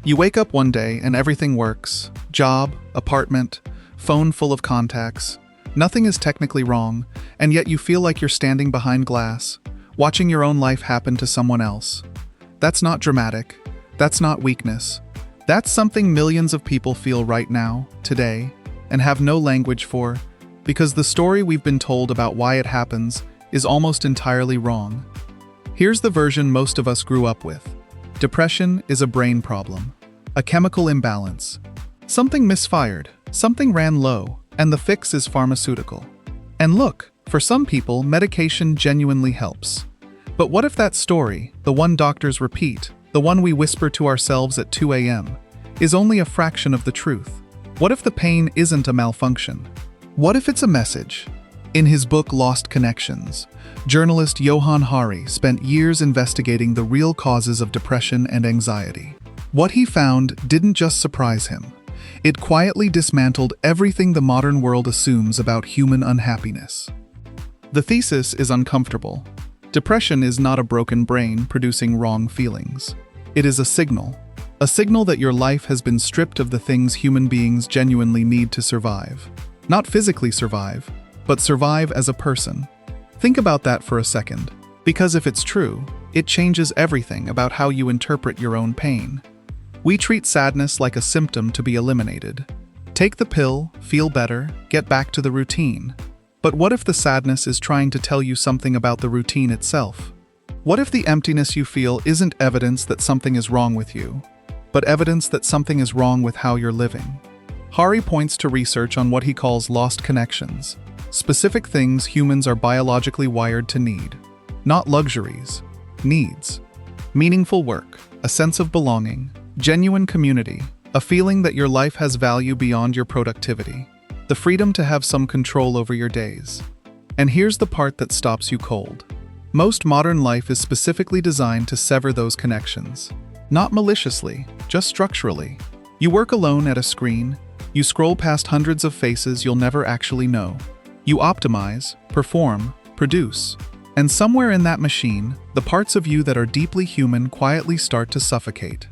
You wake up one day and everything works. Job, apartment, phone full of contacts. Nothing is technically wrong, and yet you feel like you're standing behind glass, watching your own life happen to someone else. That's not dramatic. That's not weakness. That's something millions of people feel right now, today, and have no language for, because the story we've been told about why it happens is almost entirely wrong. Here's the version most of us grew up with. Depression is a brain problem, a chemical imbalance. Something misfired, something ran low, and the fix is pharmaceutical. And look, for some people, medication genuinely helps. But what if that story, the one doctors repeat, the one we whisper to ourselves at 2 a.m., is only a fraction of the truth? What if the pain isn't a malfunction? What if it's a message? In his book Lost Connections, journalist Johann Hari spent years investigating the real causes of depression and anxiety. What he found didn't just surprise him. It quietly dismantled everything the modern world assumes about human unhappiness. The thesis is uncomfortable. Depression is not a broken brain producing wrong feelings. It is a signal that your life has been stripped of the things human beings genuinely need to survive. Not physically survive, but survive as a person. Think about that for a second, because if it's true, it changes everything about how you interpret your own pain. We treat sadness like a symptom to be eliminated. Take the pill, feel better, get back to the routine. But what if the sadness is trying to tell you something about the routine itself? What if the emptiness you feel isn't evidence that something is wrong with you, but evidence that something is wrong with how you're living? Hari points to research on what he calls lost connections, specific things humans are biologically wired to need. Not luxuries, needs. Meaningful work, a sense of belonging, genuine community, a feeling that your life has value beyond your productivity, the freedom to have some control over your days. And here's the part that stops you cold. Most modern life is specifically designed to sever those connections. Not maliciously, just structurally. You work alone at a screen, you scroll past hundreds of faces you'll never actually know. You optimize, perform, produce. And somewhere in that machine, the parts of you that are deeply human quietly start to suffocate.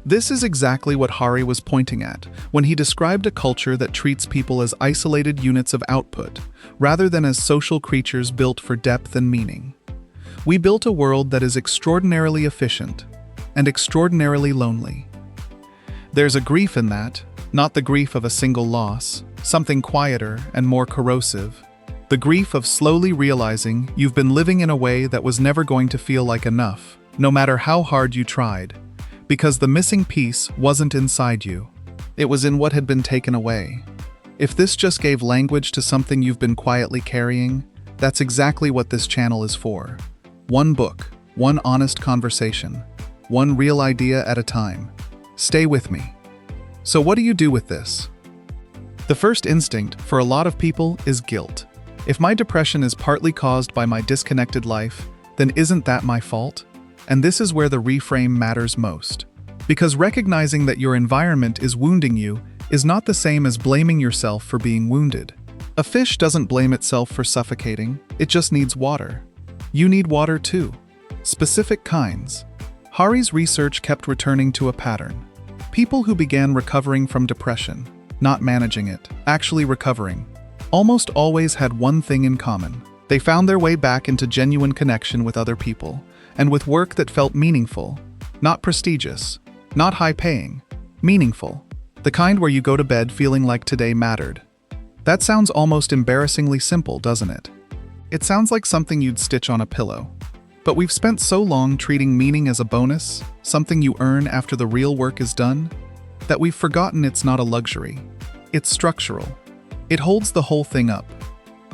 This is exactly what Hari was pointing at when he described a culture that treats people as isolated units of output, rather than as social creatures built for depth and meaning. We built a world that is extraordinarily efficient and extraordinarily lonely. There's a grief in that, not the grief of a single loss, something quieter and more corrosive. The grief of slowly realizing you've been living in a way that was never going to feel like enough, no matter how hard you tried. Because the missing piece wasn't inside you. It was in what had been taken away. If this just gave language to something you've been quietly carrying, that's exactly what this channel is for. One book, one honest conversation, one real idea at a time. Stay with me. So what do you do with this? The first instinct for a lot of people is guilt. If my depression is partly caused by my disconnected life, then isn't that my fault? And this is where the reframe matters most. Because recognizing that your environment is wounding you is not the same as blaming yourself for being wounded. A fish doesn't blame itself for suffocating, it just needs water. You need water too. Specific kinds. Hari's research kept returning to a pattern. People who began recovering from depression, not managing it, actually recovering, almost always had one thing in common. They found their way back into genuine connection with other people, and with work that felt meaningful, not prestigious, not high-paying, meaningful, the kind where you go to bed feeling like today mattered. That sounds almost embarrassingly simple, doesn't it? It sounds like something you'd stitch on a pillow. But we've spent so long treating meaning as a bonus, something you earn after the real work is done, that we've forgotten it's not a luxury. It's structural. It holds the whole thing up.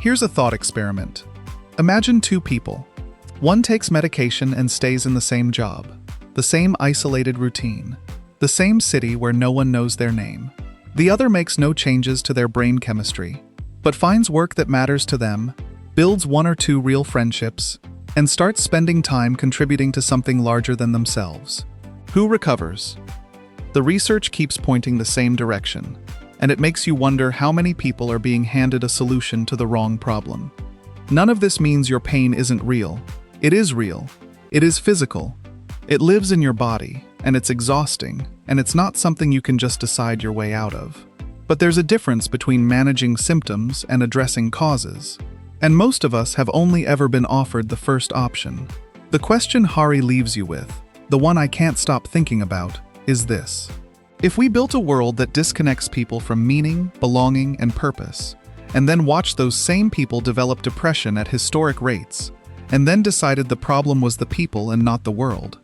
Here's a thought experiment. Imagine two people. One takes medication and stays in the same job, the same isolated routine, the same city where no one knows their name. The other makes no changes to their brain chemistry, but finds work that matters to them, builds one or two real friendships, and starts spending time contributing to something larger than themselves. Who recovers? The research keeps pointing the same direction, and it makes you wonder how many people are being handed a solution to the wrong problem. None of this means your pain isn't real. It is real. It is physical. It lives in your body, and it's exhausting, and it's not something you can just decide your way out of. But there's a difference between managing symptoms and addressing causes. And most of us have only ever been offered the first option. The question Hari leaves you with, the one I can't stop thinking about, is this. If we built a world that disconnects people from meaning, belonging, and purpose, and then watched those same people develop depression at historic rates, and then decided the problem was the people and not the world,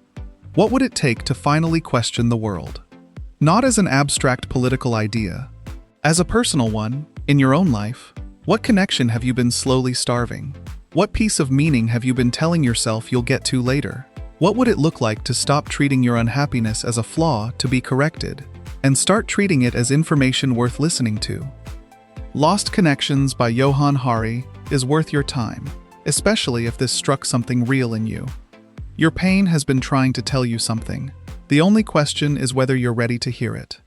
what would it take to finally question the world? Not as an abstract political idea. As a personal one, in your own life, what connection have you been slowly starving? What piece of meaning have you been telling yourself you'll get to later? What would it look like to stop treating your unhappiness as a flaw to be corrected, and start treating it as information worth listening to? Lost Connections by Johann Hari is worth your time, especially if this struck something real in you. Your pain has been trying to tell you something. The only question is whether you're ready to hear it.